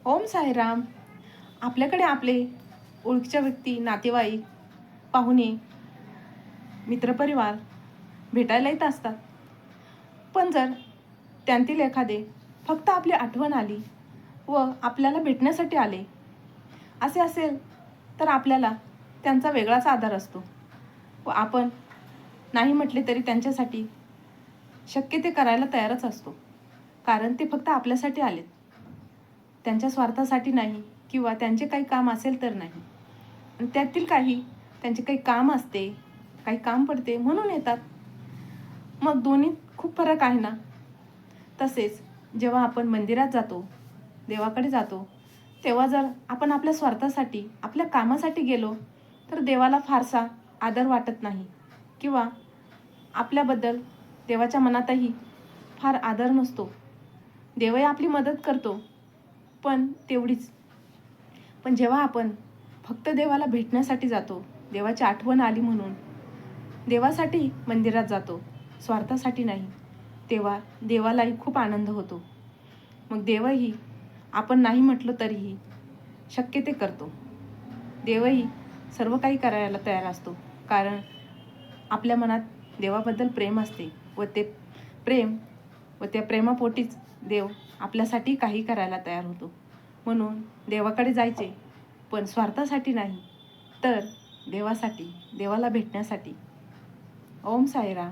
ओम साईराम. आपल्याकडे आपले ओळखीच्या व्यक्ती, नातेवाईक, पाहुणे, मित्रपरिवार भेटायला येत असतात. पण जर त्यांतील एखादे फक्त आपली आठवण आली व आपल्याला भेटण्यासाठी आले असे असेल तर आपल्याला त्यांचा वेगळाच आदर असतो व आपण नाही म्हटले तरी त्यांच्यासाठी शक्य ते करायला तयारच असतो. कारण ते फक्त आपल्यासाठी आलेत, त्यांच्या स्वार्थासाठी नाही किंवा त्यांचे काही काम असेल तर नाही. आणि त्यातील काही त्यांचे काही काम असते, काही काम पडते म्हणून येतात. मग दोन्हीत खूप फरक आहे ना. तसेच जेव्हा आपण मंदिरात जातो, देवाकडे जातो, तेव्हा जर आपण आपल्या स्वार्थासाठी, आपल्या कामासाठी गेलो तर देवाला फारसा आदर वाटत नाही किंवा आपल्याबद्दल देवाच्या मनातही फार आदर नसतो. देवही आपली मदत करतो पण तेवढीच. पण जेव्हा आपण फक्त देवाला भेटण्यासाठी जातो, देवाची आठवण आली म्हणून देवासाठी मंदिरात जातो, स्वार्थासाठी नाही, तेव्हा देवालाही खूप आनंद होतो. मग देवही आपण नाही म्हटलं तरीही शक्य ते करतो. देवही सर्व काही करायला तयार असतो, कारण आपल्या मनात देवाबद्दल प्रेम असते व ते प्रेम व त्या प्रेमापोटीच देव आपल्यासाठी काही करायला तयार होतो. म्हणून देवाकडे जायचे, पण स्वार्थासाठी नाही तर देवासाठी, देवाला भेटण्यासाठी. ओम साईराम.